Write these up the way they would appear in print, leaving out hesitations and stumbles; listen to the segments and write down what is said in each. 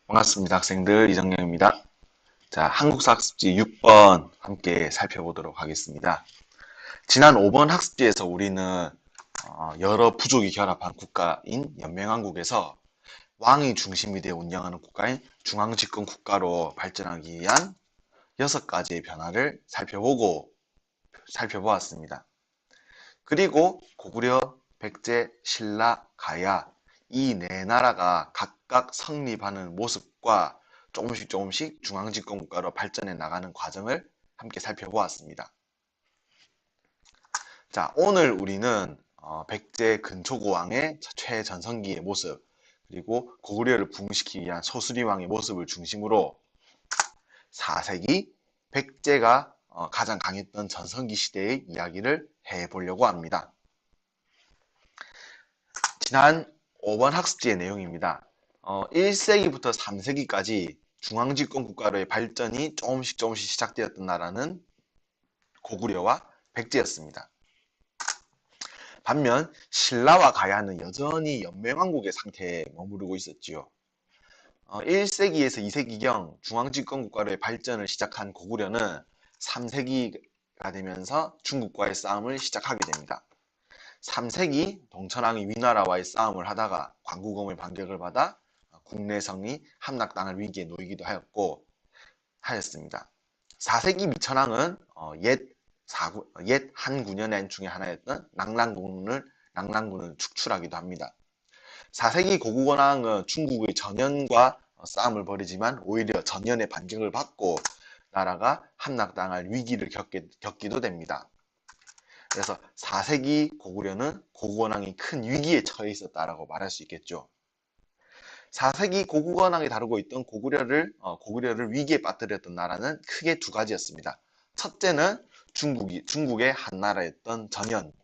반갑습니다. 학생들 이정영입니다. 자, 한국사 학습지 6번 함께 살펴보도록 하겠습니다. 지난 5번 학습지에서 우리는 여러 부족이 결합한 국가인 연맹왕국에서 왕이 중심이 되어 운영하는 국가인 중앙집권 국가로 발전하기 위한 6가지의 변화를 살펴보았습니다. 그리고 고구려, 백제, 신라, 가야 이 네 나라가 각각 성립하는 모습과 조금씩 중앙집권 국가로 발전해 나가는 과정을 함께 살펴보았습니다. 자, 오늘 우리는 백제 근초고왕의 최전성기의 모습, 그리고 고구려를 붕괴시키기 위한 소수리왕의 모습을 중심으로 4세기 백제가 가장 강했던 전성기 시대의 이야기를 해보려고 합니다. 지난 5번 학습지의 내용입니다. 1세기부터 3세기까지 중앙집권 국가로의 발전이 조금씩 시작되었던 나라는 고구려와 백제였습니다. 반면 신라와 가야는 여전히 연맹왕국의 상태에 머무르고 있었지요. 1세기에서 2세기경 중앙집권 국가로의 발전을 시작한 고구려는 3세기가 되면서 중국과의 싸움을 시작하게 됩니다. 3세기 동천왕이 위나라와의 싸움을 하다가 광구검의 반격을 받아 국내성이 함락당할 위기에 놓이기도 하였습니다. 4세기 미천왕은 옛 한군연의 중에 하나였던 낭랑군을 축출하기도 합니다. 4세기 고구려왕은 중국의 전연과 싸움을 벌이지만 오히려 전연의 반격을 받고 나라가 함락당할 위기를 겪기도 됩니다. 그래서 4세기 고구려는 고구원왕이 큰 위기에 처해 있었다라고 말할 수 있겠죠. 4세기 고구원왕이 다루고 있던 고구려를 위기에 빠뜨렸던 나라는 크게 두 가지였습니다. 첫째는 중국의 한나라였던 전연,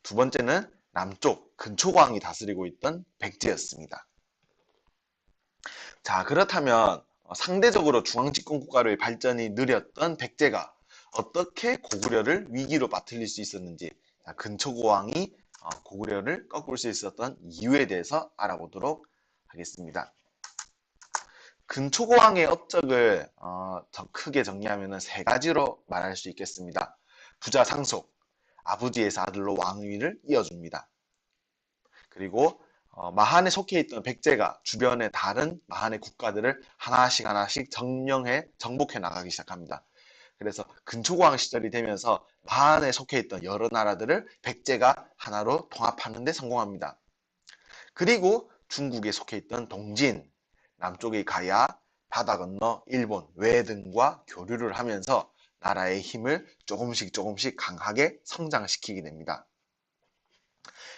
두 번째는 남쪽 근초고왕이 다스리고 있던 백제였습니다. 자, 그렇다면 상대적으로 중앙집권 국가로의 발전이 느렸던 백제가 어떻게 고구려를 위기로 빠뜨릴 수 있었는지, 근초고왕이 고구려를 꺾을 수 있었던 이유에 대해서 알아보도록 하겠습니다. 근초고왕의 업적을 더 크게 정리하면 세 가지로 말할 수 있겠습니다. 부자 상속, 아버지에서 아들로 왕위를 이어줍니다. 그리고 마한에 속해 있던 백제가 주변의 다른 마한의 국가들을 하나씩 정복해 나가기 시작합니다. 그래서 근초고왕 시절이 되면서 마한에 속해 있던 여러 나라들을 백제가 하나로 통합하는 데 성공합니다. 그리고 중국에 속해 있던 동진, 남쪽의 가야, 바다 건너 일본, 외 등과 교류를 하면서 나라의 힘을 조금씩 강하게 성장시키게 됩니다.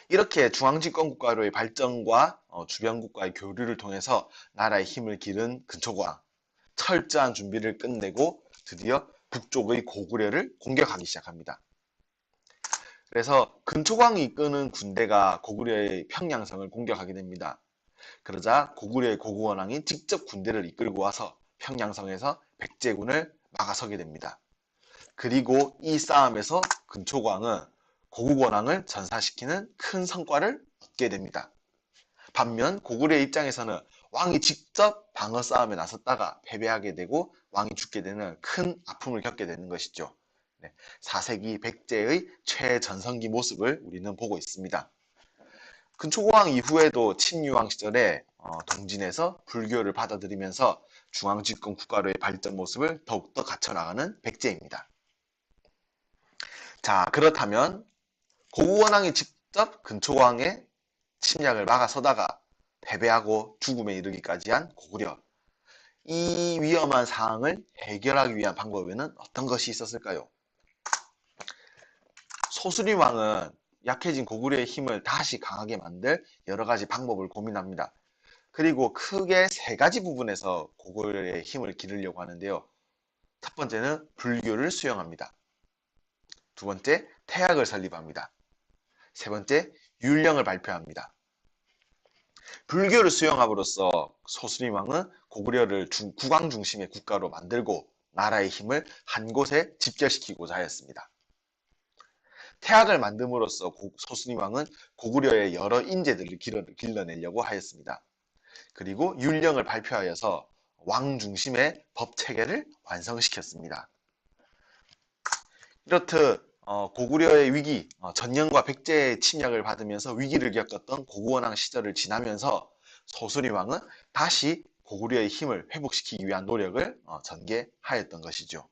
이렇게 중앙집권 국가로의 발전과 주변 국가의 교류를 통해서 나라의 힘을 기른 근초고왕, 철저한 준비를 끝내고 드디어 북쪽의 고구려를 공격하기 시작합니다. 그래서 근초고왕이 이끄는 군대가 고구려의 평양성을 공격하게 됩니다. 그러자 고구려의 고구원왕이 직접 군대를 이끌고 와서 평양성에서 백제군을 막아서게 됩니다. 그리고 이 싸움에서 근초고왕은 고구원왕을 전사시키는 큰 성과를 얻게 됩니다. 반면 고구려의 입장에서는 왕이 직접 방어 싸움에 나섰다가 패배하게 되고 왕이 죽게 되는 큰 아픔을 겪게 되는 것이죠. 4세기 백제의 최전성기 모습을 우리는 보고 있습니다. 근초고왕 이후에도 친유왕 시절에 동진에서 불교를 받아들이면서 중앙집권 국가로의 발전 모습을 더욱더 갖춰나가는 백제입니다. 자, 그렇다면 고구원왕이 직접 근초고왕의 침략을 막아서다가 패배하고 죽음에 이르기까지 한 고구려. 이 위험한 상황을 해결하기 위한 방법에는 어떤 것이 있었을까요? 소수림왕은 약해진 고구려의 힘을 다시 강하게 만들 여러 가지 방법을 고민합니다. 그리고 크게 세 가지 부분에서 고구려의 힘을 기르려고 하는데요. 첫 번째는 불교를 수용합니다. 두 번째, 태학을 설립합니다. 세 번째, 율령을 발표합니다. 불교를 수용함으로써 소수림왕은 고구려를 국왕 중심의 국가로 만들고 나라의 힘을 한 곳에 집결시키고자 하였습니다. 태학을 만듦으로써 소수림왕은 고구려의 여러 인재들을 길러내려고 하였습니다. 그리고 율령을 발표하여서 왕 중심의 법 체계를 완성시켰습니다. 이렇듯 고구려의 위기, 전령과 백제의 침략을 받으면서 위기를 겪었던 고구원왕 시절을 지나면서 소수리왕은 다시 고구려의 힘을 회복시키기 위한 노력을 전개하였던 것이죠.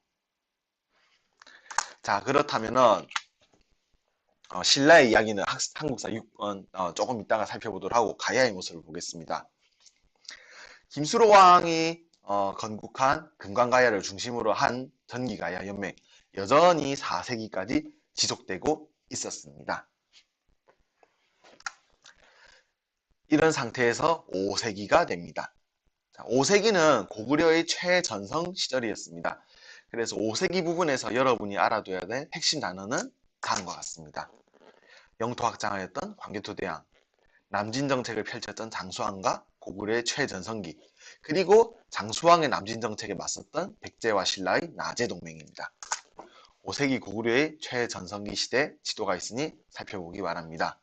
자, 그렇다면은 신라의 이야기는 한국사 6권 조금 이따가 살펴보도록 하고 가야의 모습을 보겠습니다. 김수로 왕이 건국한 금관가야를 중심으로 한 전기가야 연맹 여전히 4세기까지 지속되고 있었습니다. 이런 상태에서 5세기가 됩니다. 5세기는 고구려의 최전성 시절이었습니다. 그래서 5세기 부분에서 여러분이 알아둬야 될 핵심 단어는 다음과 같습니다. 영토 확장하였던 광개토대왕, 남진정책을 펼쳤던 장수왕과 고구려의 최전성기, 그리고 장수왕의 남진정책에 맞섰던 백제와 신라의 나제동맹입니다. 5세기 고구려의 최전성기 시대 지도가 있으니 살펴보기 바랍니다.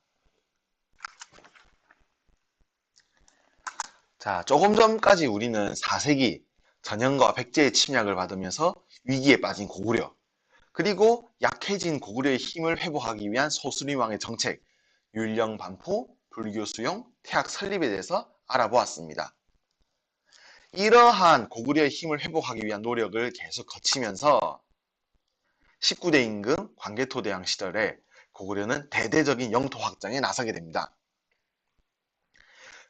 자, 조금 전까지 우리는 4세기 전형과 백제의 침략을 받으면서 위기에 빠진 고구려, 그리고 약해진 고구려의 힘을 회복하기 위한 소수림왕의 정책, 율령 반포, 불교 수용, 태학 설립에 대해서 알아보았습니다. 이러한 고구려의 힘을 회복하기 위한 노력을 계속 거치면서 19대 임금 광개토대왕 시절에 고구려는 대대적인 영토 확장에 나서게 됩니다.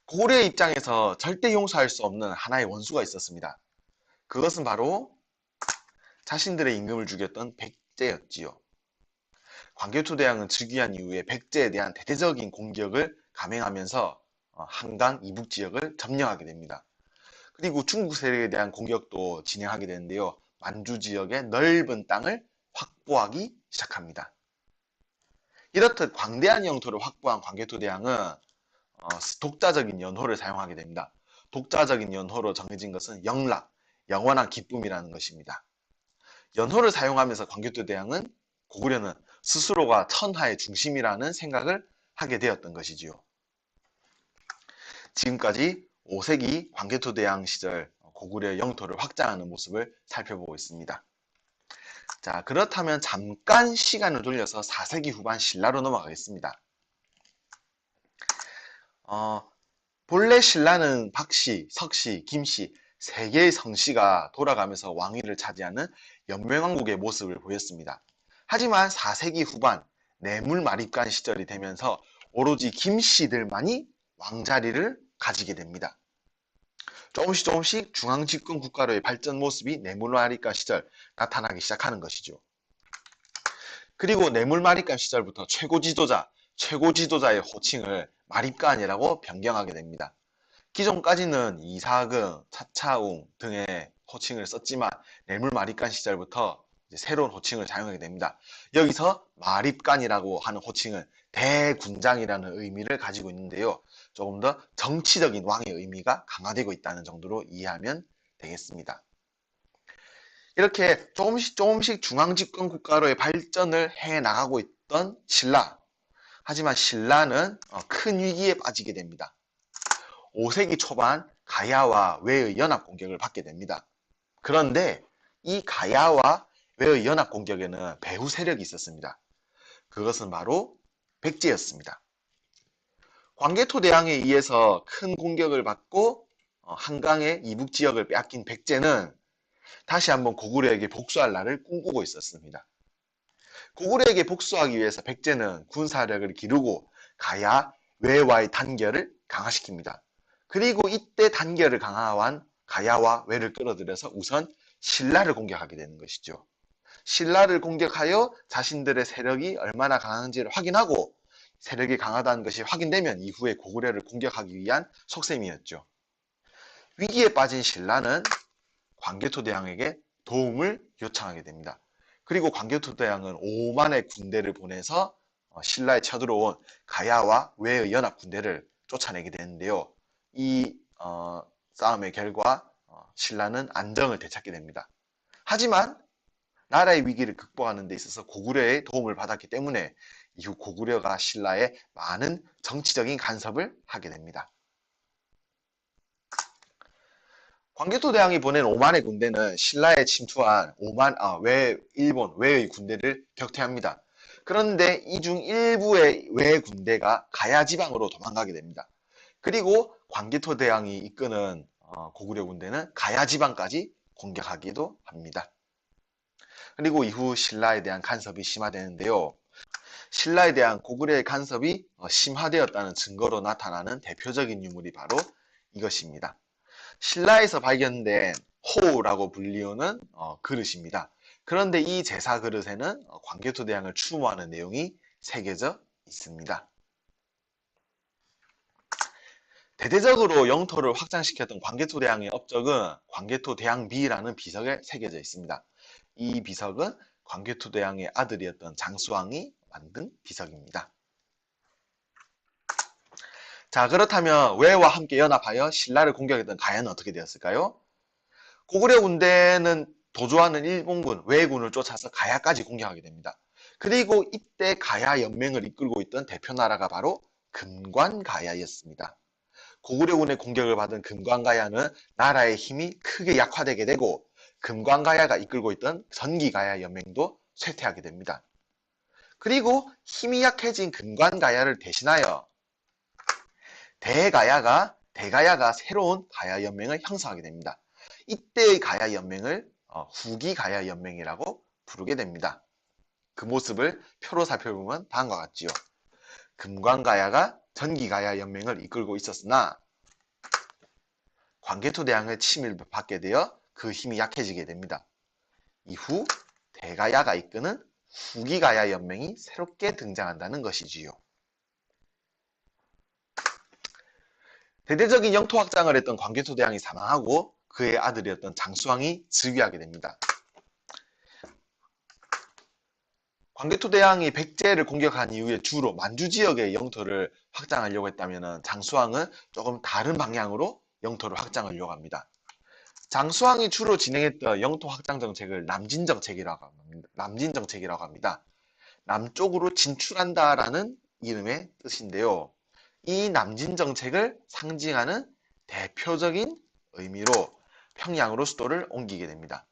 고구려의 입장에서 절대 용서할 수 없는 하나의 원수가 있었습니다. 그것은 바로 자신들의 임금을 죽였던 백제였지요. 광개토대왕은 즉위한 이후에 백제에 대한 대대적인 공격을 감행하면서 한강 이북 지역을 점령하게 됩니다. 그리고 중국 세력에 대한 공격도 진행하게 되는데요. 만주 지역의 넓은 땅을 확보하기 시작합니다. 이렇듯 광대한 영토를 확보한 광개토대왕은 독자적인 연호를 사용하게 됩니다. 독자적인 연호로 정해진 것은 영락, 영원한 기쁨이라는 것입니다. 연호를 사용하면서 광개토대왕은 고구려는 스스로가 천하의 중심이라는 생각을 하게 되었던 것이지요. 지금까지 5세기 광개토대왕 시절 고구려의 영토를 확장하는 모습을 살펴보고 있습니다. 자, 그렇다면 잠깐 시간을 돌려서 4세기 후반 신라로 넘어가겠습니다. 본래 신라는 박씨, 석씨, 김씨 세 개의 성씨가 돌아가면서 왕위를 차지하는 연맹왕국의 모습을 보였습니다. 하지만 4세기 후반 뇌물마립간 시절이 되면서 오로지 김씨들만이 왕자리를 가지게 됩니다. 조금씩 중앙집권 국가로의 발전 모습이 뇌물마립간 시절 나타나기 시작하는 것이죠. 그리고 뇌물마립간 시절부터 최고지도자의 호칭을 마립간이라고 변경하게 됩니다. 기존까지는 이사금, 차차웅 등의 호칭을 썼지만 뇌물마립간 시절부터 새로운 호칭을 사용하게 됩니다. 여기서 마립간이라고 하는 호칭은 대군장이라는 의미를 가지고 있는데요. 조금 더 정치적인 왕의 의미가 강화되고 있다는 정도로 이해하면 되겠습니다. 이렇게 조금씩 중앙집권 국가로의 발전을 해나가고 있던 신라. 하지만 신라는 큰 위기에 빠지게 됩니다. 5세기 초반 가야와 외의 연합 공격을 받게 됩니다. 그런데 이 가야와 외의 연합 공격에는 배후 세력이 있었습니다. 그것은 바로 백제였습니다. 광개토대왕에 의해서 큰 공격을 받고 한강의 이북 지역을 빼앗긴 백제는 다시 한번 고구려에게 복수할 날을 꿈꾸고 있었습니다. 고구려에게 복수하기 위해서 백제는 군사력을 기르고 가야 외와의 단결을 강화시킵니다. 그리고 이때 단결을 강화한 가야와 외를 끌어들여서 우선 신라를 공격하게 되는 것이죠. 신라를 공격하여 자신들의 세력이 얼마나 강한지를 확인하고 세력이 강하다는 것이 확인되면 이후에 고구려를 공격하기 위한 속셈이었죠. 위기에 빠진 신라는 광개토대왕에게 도움을 요청하게 됩니다. 그리고 광개토대왕은 5만의 군대를 보내서 신라에 쳐들어온 가야와 외의 연합 군대를 쫓아내게 되는데요. 이 싸움의 결과 신라는 안정을 되찾게 됩니다. 하지만 나라의 위기를 극복하는 데 있어서 고구려의 도움을 받았기 때문에 이후 고구려가 신라에 많은 정치적인 간섭을 하게 됩니다. 광개토 대왕이 보낸 5만의 군대는 신라에 침투한 일본 외의 군대를 격퇴합니다. 그런데 이 중 일부의 외 군대가 가야 지방으로 도망가게 됩니다. 그리고 광개토 대왕이 이끄는 고구려 군대는 가야 지방까지 공격하기도 합니다. 그리고 이후 신라에 대한 간섭이 심화되는데요. 신라에 대한 고구려의 간섭이 심화되었다는 증거로 나타나는 대표적인 유물이 바로 이것입니다. 신라에서 발견된 호우라고 불리우는 그릇입니다. 그런데 이 제사 그릇에는 광개토 대왕을 추모하는 내용이 새겨져 있습니다. 대대적으로 영토를 확장시켰던 광개토 대왕의 업적은 광개토 대왕비라는 비석에 새겨져 있습니다. 이 비석은 광개토 대왕의 아들이었던 장수왕이 만든 비석입니다. 자, 그렇다면 왜와 함께 연합하여 신라를 공격했던 가야는 어떻게 되었을까요? 고구려 군대는 도주하는 일본군, 왜군을 쫓아서 가야까지 공격하게 됩니다. 그리고 이때 가야 연맹을 이끌고 있던 대표 나라가 바로 금관가야였습니다. 고구려군의 공격을 받은 금관가야는 나라의 힘이 크게 약화되게 되고 금관가야가 이끌고 있던 전기가야 연맹도 쇠퇴하게 됩니다. 그리고 힘이 약해진 금관가야를 대신하여 대가야가 새로운 가야 연맹을 형성하게 됩니다. 이때의 가야 연맹을 후기 가야 연맹이라고 부르게 됩니다. 그 모습을 표로 살펴보면 다음과 같지요. 금관가야가 전기가야 연맹을 이끌고 있었으나 광개토 대왕의 침입을 받게 되어 그 힘이 약해지게 됩니다. 이후 대가야가 이끄는 후기가야 연맹이 새롭게 등장한다는 것이지요. 대대적인 영토 확장을 했던 광개토 대왕이 사망하고 그의 아들이었던 장수왕이 즉위하게 됩니다. 광개토 대왕이 백제를 공격한 이후에 주로 만주 지역의 영토를 확장하려고 했다면 장수왕은 조금 다른 방향으로 영토를 확장하려고 합니다. 장수왕이 주로 진행했던 영토 확장 정책을 남진정책이라고 합니다. 남쪽으로 진출한다라는 이름의 뜻인데요. 이 남진정책을 상징하는 대표적인 의미로 평양으로 수도를 옮기게 됩니다.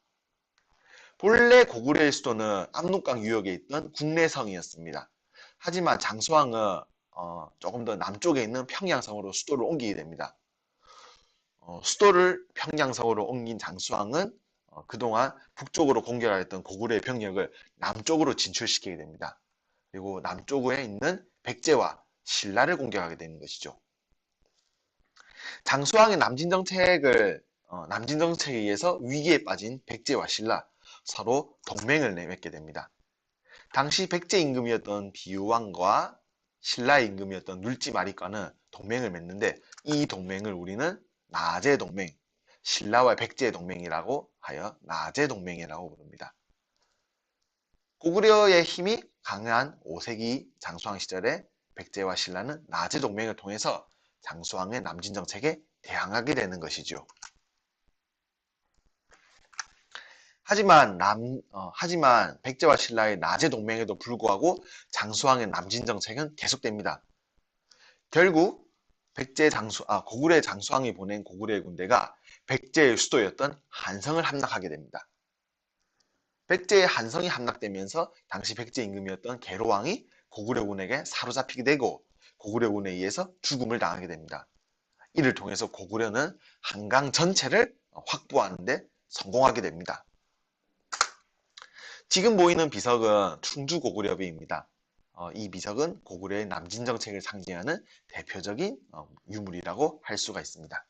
본래 고구려의 수도는 압록강 유역에 있던 국내성이었습니다. 하지만 장수왕은 조금 더 남쪽에 있는 평양성으로 수도를 옮기게 됩니다. 수도를 평양성으로 옮긴 장수왕은 그동안 북쪽으로 공격하였던 고구려의 병력을 남쪽으로 진출시키게 됩니다. 그리고 남쪽에 있는 백제와 신라를 공격하게 되는 것이죠. 장수왕의 남진정책에 의해서 위기에 빠진 백제와 신라, 서로 동맹을 맺게 됩니다. 당시 백제 임금이었던 비유왕과 신라의 임금이었던 눌지마리과는 동맹을 맺는데 이 동맹을 우리는 나제동맹, 신라와 백제의 동맹이라고 하여 나제동맹이라고 부릅니다. 고구려의 힘이 강한 5세기 장수왕 시절에 백제와 신라는 나제동맹을 통해서 장수왕의 남진정책에 대항하게 되는 것이죠. 하지만 백제와 신라의 나제 동맹에도 불구하고 장수왕의 남진 정책은 계속됩니다. 결국 고구려의 장수왕이 보낸 고구려의 군대가 백제의 수도였던 한성을 함락하게 됩니다. 백제의 한성이 함락되면서 당시 백제 임금이었던 계로왕이 고구려군에게 사로잡히게 되고 고구려군에 의해서 죽음을 당하게 됩니다. 이를 통해서 고구려는 한강 전체를 확보하는 데 성공하게 됩니다. 지금 보이는 비석은 충주고구려비입니다. 이 비석은 고구려의 남진정책을 상징하는 대표적인 유물이라고 할 수가 있습니다.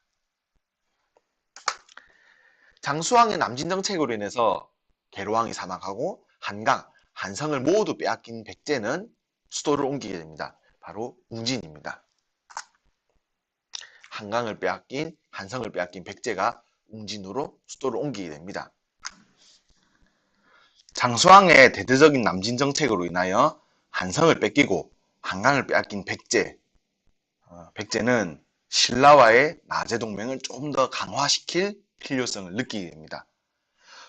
장수왕의 남진정책으로 인해서 계로왕이 사망하고 한성을 모두 빼앗긴 백제는 수도를 옮기게 됩니다. 바로 웅진입니다. 한성을 빼앗긴 백제가 웅진으로 수도를 옮기게 됩니다. 장수왕의 대대적인 남진 정책으로 인하여 한성을 뺏기고 한강을 빼앗긴 백제는 신라와의 나제 동맹을 좀 더 강화시킬 필요성을 느끼게 됩니다.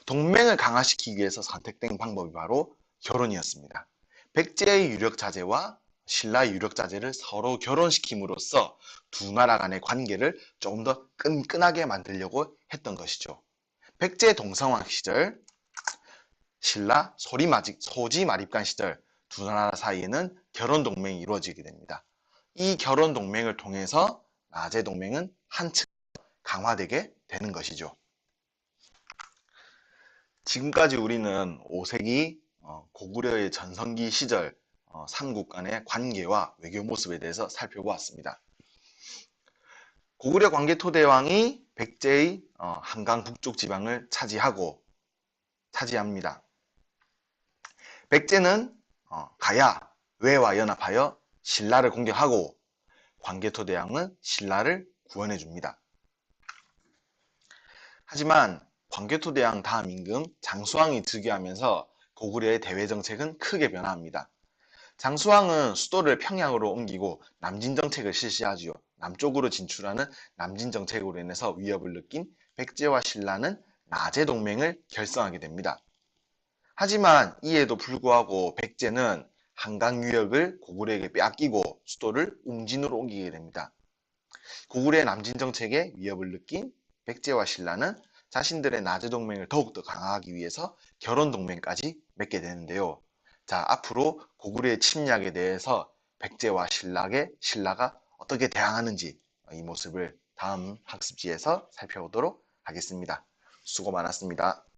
동맹을 강화시키기 위해서 선택된 방법이 바로 결혼이었습니다. 백제의 유력 자제와 신라 유력자제를 서로 결혼시킴으로써 두 나라 간의 관계를 조금 더 끈끈하게 만들려고 했던 것이죠. 백제 동성왕 시절, 신라 소지 마립간 시절 두 나라 사이에는 결혼 동맹이 이루어지게 됩니다. 이 결혼 동맹을 통해서 나제 동맹은 한층 강화되게 되는 것이죠. 지금까지 우리는 5세기 고구려의 전성기 시절 삼국 간의 관계와 외교 모습에 대해서 살펴보았습니다. 고구려 광개토대왕이 백제의 한강 북쪽 지방을 차지합니다. 백제는 가야, 외와 연합하여 신라를 공격하고 광개토대왕은 신라를 구원해 줍니다. 하지만 광개토대왕 다음 임금 장수왕이 즉위하면서 고구려의 대외 정책은 크게 변화합니다. 장수왕은 수도를 평양으로 옮기고 남진 정책을 실시하지요. 남쪽으로 진출하는 남진 정책으로 인해서 위협을 느낀 백제와 신라는 나제 동맹을 결성하게 됩니다. 하지만 이에도 불구하고 백제는 한강 유역을 고구려에게 빼앗기고 수도를 웅진으로 옮기게 됩니다. 고구려의 남진 정책에 위협을 느낀 백제와 신라는 자신들의 나제 동맹을 더욱더 강화하기 위해서 결혼 동맹까지 맺게 되는데요. 자, 앞으로 고구려의 침략에 대해서 백제와 신라가 어떻게 대항하는지 이 모습을 다음 학습지에서 살펴보도록 하겠습니다. 수고 많았습니다.